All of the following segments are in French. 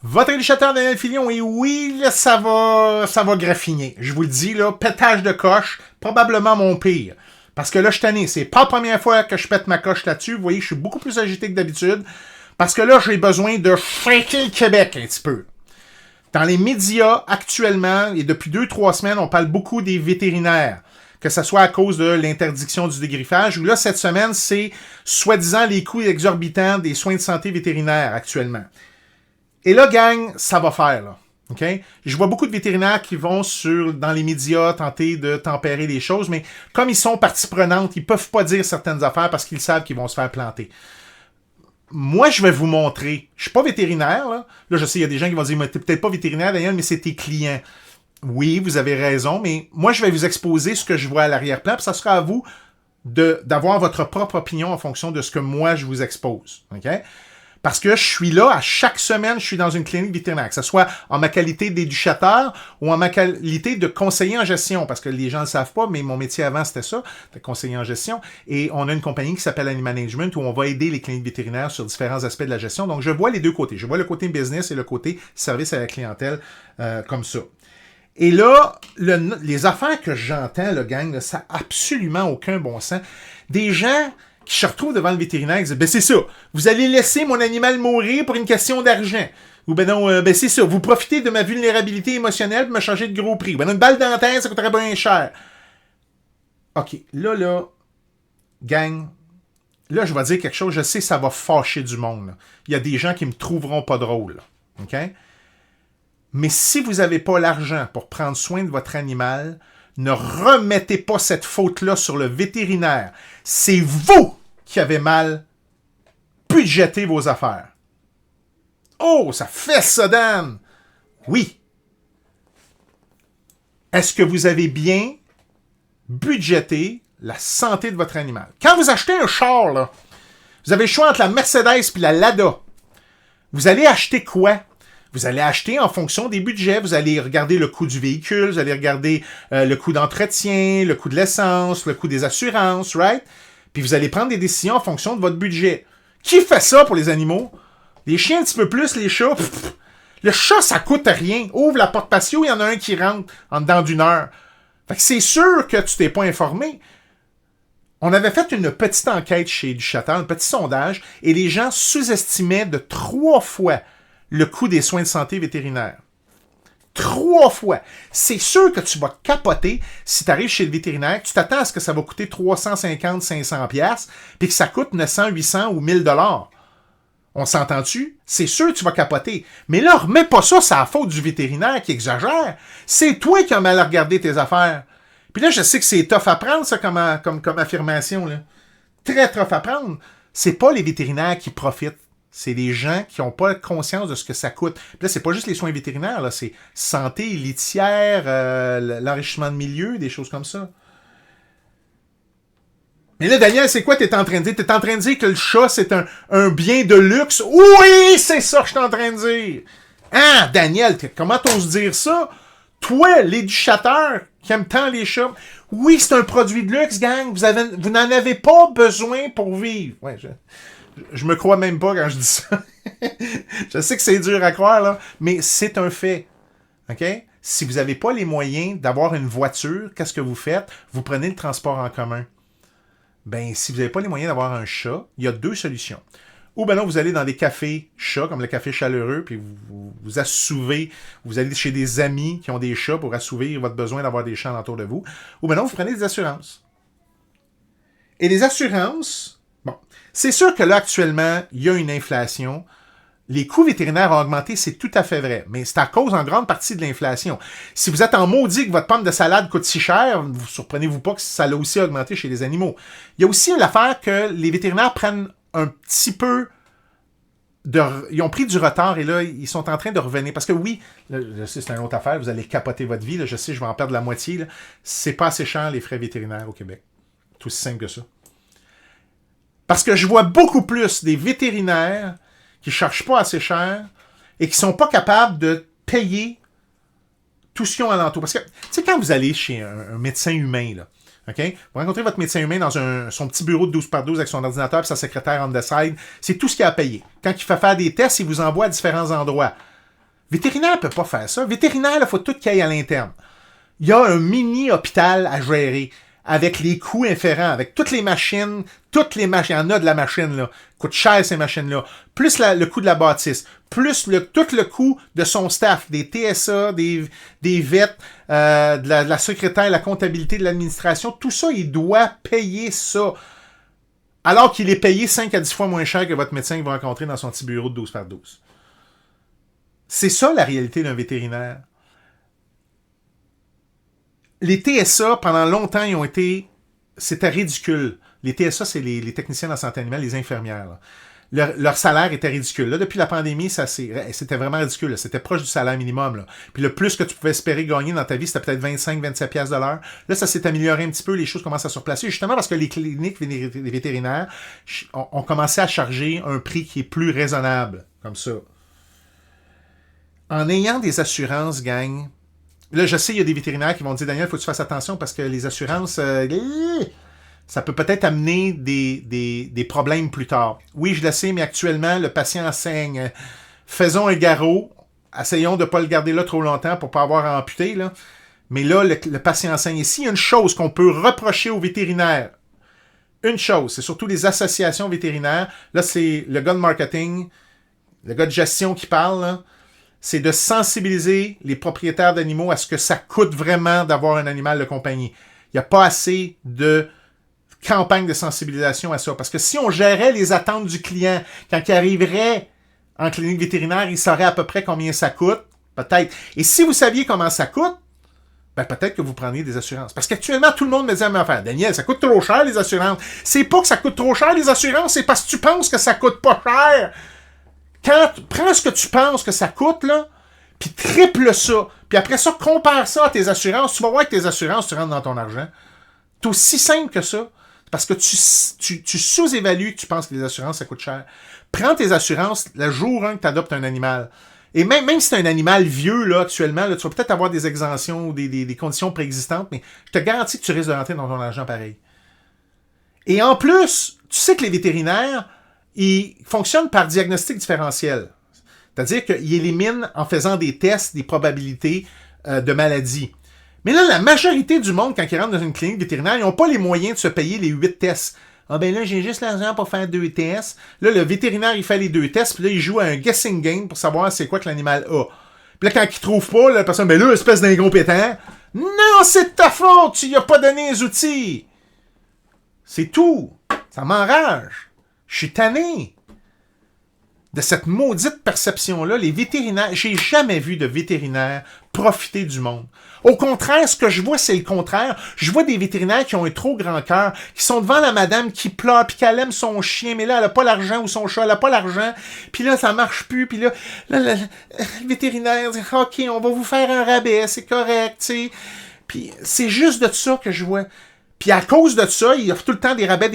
Votre illustrateur Daniel Filion, et oui, là, ça va graffiner. Je vous le dis, là, pétage de coche, probablement mon pire. Parce que là, je suis tanné. C'est pas la première fois que je pète ma coche là-dessus. Vous voyez, je suis beaucoup plus agité que d'habitude. Parce que là, j'ai besoin de shaker le Québec un petit peu. Dans les médias, actuellement, et depuis 2-3 semaines, on parle beaucoup des vétérinaires. Que ce soit à cause de l'interdiction du dégriffage, ou là, cette semaine, c'est soi-disant les coûts exorbitants des soins de santé vétérinaires actuellement. Et là, gang, ça va faire, là. OK? Je vois beaucoup de vétérinaires qui vont dans les médias tenter de tempérer les choses, mais comme ils sont partie prenante, ils peuvent pas dire certaines affaires parce qu'ils savent qu'ils vont se faire planter. Moi, je vais vous montrer. Je suis pas vétérinaire, là. Là, je sais, il y a des gens qui vont dire, mais t'es peut-être pas vétérinaire, Daniel, mais c'est tes clients. Oui, vous avez raison, mais moi, je vais vous exposer ce que je vois à l'arrière-plan, puis ça sera à vous d'avoir votre propre opinion en fonction de ce que moi, je vous expose. OK? Parce que je suis là, à chaque semaine, je suis dans une clinique vétérinaire, que ce soit en ma qualité d'éducateur ou en ma qualité de conseiller en gestion, parce que les gens ne le savent pas, mais mon métier avant, c'était ça, de conseiller en gestion. Et on a une compagnie qui s'appelle Animal Management où on va aider les cliniques vétérinaires sur différents aspects de la gestion. Donc, je vois les deux côtés. Je vois le côté business et le côté service à la clientèle comme ça. Et là, les affaires que j'entends, le gang, là, ça n'a absolument aucun bon sens. Des gens qui se retrouvent devant le vétérinaire et disent « Ben c'est ça, vous allez laisser mon animal mourir pour une question d'argent. » Ou « Ben non, ben c'est ça, vous profitez de ma vulnérabilité émotionnelle pour me changer de gros prix. Ben une balle dentaire, ça coûterait bien cher. » OK, là, gang, là, je vais dire quelque chose, je sais ça va fâcher du monde. Là. Il y a des gens qui me trouveront pas drôle. Là. OK? Mais si vous n'avez pas l'argent pour prendre soin de votre animal, ne remettez pas cette faute-là sur le vétérinaire. C'est vous qui avez mal budgété vos affaires. Oh, ça fait ça, Dan! Oui. Est-ce que vous avez bien budgété la santé de votre animal? Quand vous achetez un char, là, vous avez le choix entre la Mercedes et la Lada. Vous allez acheter quoi? Vous allez acheter en fonction des budgets. Vous allez regarder le coût du véhicule, vous allez regarder le coût d'entretien, le coût de l'essence, le coût des assurances, right? Puis vous allez prendre des décisions en fonction de votre budget. Qui fait ça pour les animaux? Les chiens un petit peu plus, les chats. Le chat, ça coûte rien. Ouvre la porte patio, il y en a un qui rentre en dedans d'une heure. Fait que c'est sûr que tu t'es pas informé. On avait fait une petite enquête chez Duchatel, un petit sondage, et les gens sous-estimaient de 3 fois le coût des soins de santé vétérinaires. 3 fois. C'est sûr que tu vas capoter si tu arrives chez le vétérinaire, tu t'attends à ce que ça va coûter 350-500$, puis que ça coûte 900, 800 ou 1000$. On s'entend-tu? C'est sûr que tu vas capoter. Mais là, remets pas ça, c'est la faute du vétérinaire qui exagère. C'est toi qui as mal regardé tes affaires. Puis là, je sais que c'est tough à prendre, ça, comme affirmation. Là. Très tough à prendre. C'est pas les vétérinaires qui profitent. C'est des gens qui n'ont pas conscience de ce que ça coûte. Puis là, c'est pas juste les soins vétérinaires, là, c'est santé, litière, l'enrichissement de milieu, des choses comme ça. Mais là, Daniel, c'est quoi t'es en train de dire? T'es en train de dire que le chat, c'est un bien de luxe? Oui, c'est ça que je suis en train de dire! Hein, Daniel, comment t'oses dire ça? Toi, l'éducateur qui aime tant les chats, oui, c'est un produit de luxe, gang. Vous n'en avez pas besoin pour vivre. Ouais, je me crois même pas quand je dis ça. Je sais que c'est dur à croire, là, mais c'est un fait. OK? Si vous n'avez pas les moyens d'avoir une voiture, qu'est-ce que vous faites? Vous prenez le transport en commun. Ben, si vous n'avez pas les moyens d'avoir un chat, il y a 2 solutions. Ou ben non, vous allez dans des cafés chats, comme le café chaleureux, puis vous assouvez, vous allez chez des amis qui ont des chats pour assouvir votre besoin d'avoir des chats autour de vous. Ou ben non, vous prenez des assurances. Et les assurances, bon, c'est sûr que là, actuellement, il y a une inflation. Les coûts vétérinaires ont augmenté, c'est tout à fait vrai. Mais c'est à cause, en grande partie, de l'inflation. Si vous êtes en maudit que votre pomme de salade coûte si cher, vous surprenez-vous pas que ça l'a aussi augmenté chez les animaux. Il y a aussi l'affaire que les vétérinaires prennent un petit peu ils ont pris du retard et là, ils sont en train de revenir. Parce que oui, là, je sais, c'est une autre affaire, vous allez capoter votre vie. Là, je sais, je vais en perdre la moitié. Là. C'est pas assez cher, les frais vétérinaires au Québec. Tout aussi simple que ça. Parce que je vois beaucoup plus des vétérinaires qui ne cherchent pas assez cher et qui ne sont pas capables de payer tout ce qu'ils ont alentour. Parce que, tu sais, quand vous allez chez un médecin humain, là, OK? Vous rencontrez votre médecin humain dans son petit bureau de 12 par 12 avec son ordinateur et sa secrétaire on the side, c'est tout ce qu'il a à payer. Quand il fait faire des tests, il vous envoie à différents endroits. Vétérinaire ne peut pas faire ça. Vétérinaire, il faut tout qu'il aille à l'interne. Il y a un mini-hôpital à gérer avec les coûts inférents, avec toutes les machines, il y en a de la machine, là. Coûte cher, ces machines-là. Plus le coût de la bâtisse, plus tout le coût de son staff, des TSA, des vets, de la secrétaire, la comptabilité, de l'administration. Tout ça, il doit payer ça. Alors qu'il est payé 5 à 10 fois moins cher que votre médecin qu'il va rencontrer dans son petit bureau de 12 par 12. C'est ça, la réalité d'un vétérinaire. Les TSA, pendant longtemps, ils ont été... C'était ridicule. Les TSA, c'est les techniciens de la santé animale, les infirmières. Leur salaire était ridicule. Là, depuis la pandémie, c'était vraiment ridicule. Là. C'était proche du salaire minimum. Là. Puis le plus que tu pouvais espérer gagner dans ta vie, c'était peut-être 25-27 piastres de l'heure. Là, ça s'est amélioré un petit peu. Les choses commencent à se replacer. Justement parce que les cliniques vétérinaires ont commencé à charger un prix qui est plus raisonnable. Comme ça. En ayant des assurances, gang... Là, je sais, il y a des vétérinaires qui vont dire, Daniel, il faut que tu fasses attention parce que les assurances, ça peut peut-être amener des problèmes plus tard. Oui, je le sais, mais actuellement, le patient saigne. Faisons un garrot. Essayons de ne pas le garder là trop longtemps pour ne pas avoir à amputer. Là. Mais là, le patient saigne. Et s'il y a une chose qu'on peut reprocher aux vétérinaires, une chose, c'est surtout les associations vétérinaires. Là, c'est le gars de marketing, le gars de gestion qui parle, là. C'est de sensibiliser les propriétaires d'animaux à ce que ça coûte vraiment d'avoir un animal de compagnie. Il n'y a pas assez de campagne de sensibilisation à ça. Parce que si on gérait les attentes du client, quand il arriverait en clinique vétérinaire, il saurait à peu près combien ça coûte. Peut-être. Et si vous saviez comment ça coûte, ben peut-être que vous prendriez des assurances. Parce qu'actuellement, tout le monde me dit à ma affaire, Daniel, ça coûte trop cher les assurances. C'est pas que ça coûte trop cher les assurances, c'est parce que tu penses que ça coûte pas cher. Prends ce que tu penses que ça coûte, là, puis triple ça. Puis après ça, compare ça à tes assurances. Tu vas voir que tes assurances, tu rentres dans ton argent. C'est aussi simple que ça. Parce que tu sous-évalues que tu penses que les assurances, ça coûte cher. Prends tes assurances le jour 1 que tu adoptes un animal. Et même si c'est un animal vieux, là, actuellement, là, tu vas peut-être avoir des exemptions ou des conditions préexistantes, mais je te garantis que tu risques de rentrer dans ton argent pareil. Et en plus, tu sais que les vétérinaires, ils fonctionnent par diagnostic différentiel. C'est-à-dire qu'ils éliminent, en faisant des tests, des probabilités de maladie. Mais là, la majorité du monde, quand ils rentrent dans une clinique vétérinaire, ils n'ont pas les moyens de se payer les 8 tests. Ah ben là, j'ai juste l'argent pour faire 2 tests. Là, le vétérinaire, il fait les 2 tests, puis là, il joue à un guessing game pour savoir c'est quoi que l'animal a. Puis là, quand il trouve pas, là, la personne, ben là, espèce d'incompétent. Non, c'est de ta faute, tu lui as pas donné les outils. C'est tout. Ça m'enrage. Je suis tanné de cette maudite perception-là. Les vétérinaires, j'ai jamais vu de vétérinaires profiter du monde. Au contraire, ce que je vois, c'est le contraire. Je vois des vétérinaires qui ont un trop grand cœur, qui sont devant la madame qui pleure, puis qu'elle aime son chien, mais là, elle a pas l'argent, ou son chat, elle a pas l'argent, puis là, ça marche plus, puis là, le vétérinaire dit « Ok, on va vous faire un rabais, c'est correct, tu sais. » Puis c'est juste de ça que je vois. Puis à cause de ça, ils offrent tout le temps des rabais,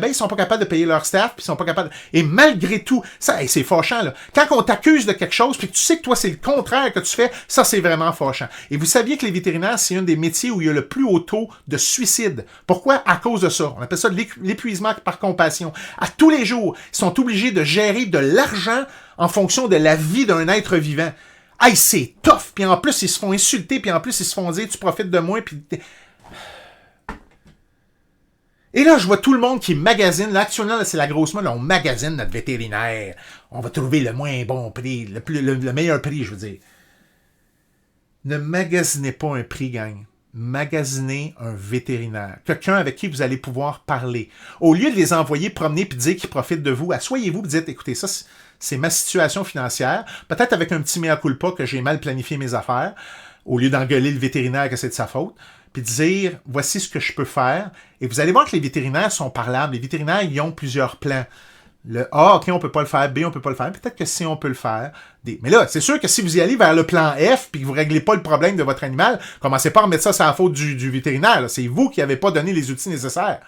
ils sont pas capables de payer leur staff, puis ils sont pas capables... Et malgré tout, ça, c'est fâchant, là. Quand on t'accuse de quelque chose, puis que tu sais que toi, c'est le contraire que tu fais, ça, c'est vraiment fâchant. Et vous saviez que les vétérinaires, c'est un des métiers où il y a le plus haut taux de suicide. Pourquoi? À cause de ça. On appelle ça l'épuisement par compassion. À tous les jours, ils sont obligés de gérer de l'argent en fonction de la vie d'un être vivant. Hey, c'est tough! Puis en plus, ils se font insulter, puis en plus, ils se font dire, tu profites de moi, puis... Et là, je vois tout le monde qui magasine. Là, actuellement, là, c'est la grosse mode. On magasine notre vétérinaire. On va trouver le moins bon prix, le meilleur prix, je veux dire. Ne magasinez pas un prix, gang. Magasinez un vétérinaire. Quelqu'un avec qui vous allez pouvoir parler. Au lieu de les envoyer promener et dire qu'ils profitent de vous, asseyez-vous et dites, écoutez, ça, c'est ma situation financière. Peut-être avec un petit mea culpa que j'ai mal planifié mes affaires. Au lieu d'engueuler le vétérinaire que c'est de sa faute. Puis dire, voici ce que je peux faire. Et vous allez voir que les vétérinaires sont parlables. Les vétérinaires, ils ont plusieurs plans. Le A, OK, on peut pas le faire. B, on peut pas le faire. Peut-être que C, on peut le faire. D. Mais là, c'est sûr que si vous y allez vers le plan F puis que vous réglez pas le problème de votre animal, commencez pas à remettre ça sur la faute du vétérinaire. Là. C'est vous qui n'avez pas donné les outils nécessaires.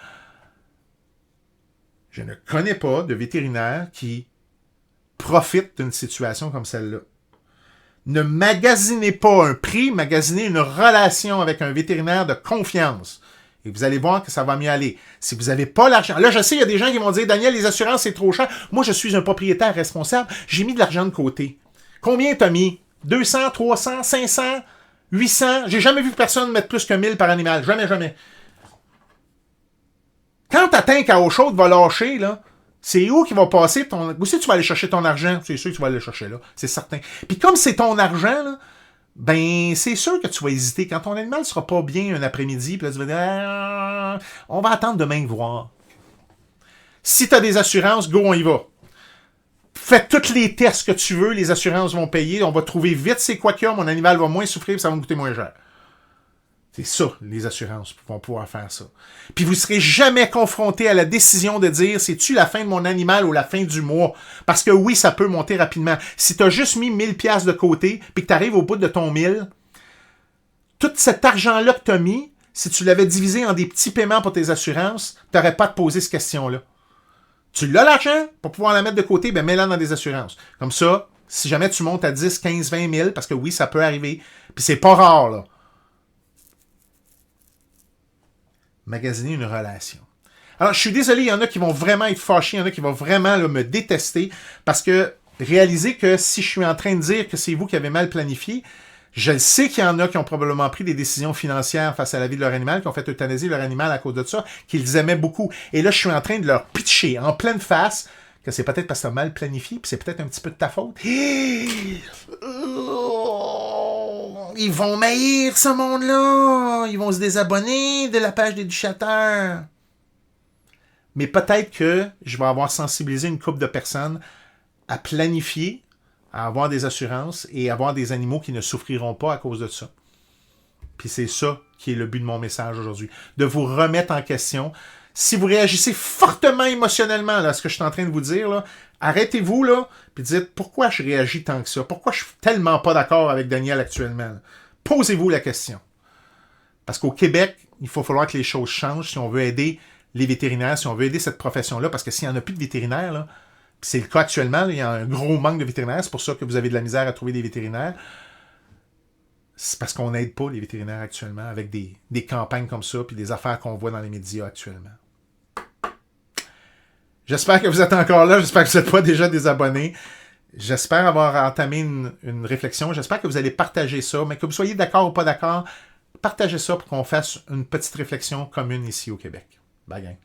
Je ne connais pas de vétérinaire qui profite d'une situation comme celle-là. Ne magasinez pas un prix, magasinez une relation avec un vétérinaire de confiance. Et vous allez voir que ça va mieux aller. Si vous n'avez pas l'argent... Là, je sais, il y a des gens qui vont dire, Daniel, les assurances, c'est trop cher. Moi, je suis un propriétaire responsable. J'ai mis de l'argent de côté. Combien t'as mis? 200, 300, 500, 800. J'ai jamais vu personne mettre plus que 1000 par animal. Jamais, jamais. Quand t'atteins qu'à eau chaude va lâcher, là, c'est où qu'il va passer ton... Où c'est que tu vas aller chercher ton argent? C'est sûr que tu vas aller le chercher là. C'est certain. Puis comme c'est ton argent, là, ben, c'est sûr que tu vas hésiter. Quand ton animal sera pas bien un après-midi, puis là, tu vas dire, ah, on va attendre demain voir. Si tu as des assurances, go, on y va. Fais tous les tests que tu veux, les assurances vont payer, on va trouver vite c'est quoi qu'il y a, mon animal va moins souffrir, ça va me coûter moins cher. C'est ça, les assurances vont pouvoir faire ça. Puis vous ne serez jamais confronté à la décision de dire, c'est-tu la fin de mon animal ou la fin du mois? Parce que oui, ça peut monter rapidement. Si tu as juste mis 1000 piastres de côté, puis que tu arrives au bout de ton 1000, tout cet argent-là que tu as mis, si tu l'avais divisé en des petits paiements pour tes assurances, tu n'aurais pas à te poser cette question-là. Tu l'as l'argent pour pouvoir la mettre de côté, ben mets-la dans des assurances. Comme ça, si jamais tu montes à 10, 15, 20 000, parce que oui, ça peut arriver, puis c'est pas rare, là. Magasiner une relation. Alors, je suis désolé, il y en a qui vont vraiment être fâchés, il y en a qui vont vraiment là, me détester, parce que réalisez que si je suis en train de dire que c'est vous qui avez mal planifié, je sais qu'il y en a qui ont probablement pris des décisions financières face à la vie de leur animal, qui ont fait euthanasier leur animal à cause de ça, qu'ils aimaient beaucoup. Et là, je suis en train de leur pitcher en pleine face que c'est peut-être parce que tu as mal planifié, puis c'est peut-être un petit peu de ta faute. Ils vont maïr ce monde-là. Ils vont se désabonner de la page d'éducateurs. Mais peut-être que je vais avoir sensibilisé une couple de personnes à planifier, à avoir des assurances et avoir des animaux qui ne souffriront pas à cause de ça. Puis c'est ça qui est le but de mon message aujourd'hui. De vous remettre en question. Si vous réagissez fortement émotionnellement là, à ce que je suis en train de vous dire, là, arrêtez-vous là, puis dites pourquoi je réagis tant que ça? Pourquoi je suis tellement pas d'accord avec Daniel actuellement? Là? Posez-vous la question. Parce qu'au Québec, il va falloir que les choses changent si on veut aider les vétérinaires, si on veut aider cette profession-là, parce que s'il n'y en a plus de vétérinaires, là, puis c'est le cas actuellement, là, il y a un gros manque de vétérinaires, c'est pour ça que vous avez de la misère à trouver des vétérinaires. C'est parce qu'on n'aide pas les vétérinaires actuellement avec des campagnes comme ça, puis des affaires qu'on voit dans les médias actuellement. J'espère que vous êtes encore là, j'espère que vous n'êtes pas déjà désabonnés. J'espère avoir entamé une réflexion, j'espère que vous allez partager ça, mais que vous soyez d'accord ou pas d'accord, partagez ça pour qu'on fasse une petite réflexion commune ici au Québec. Bye gang.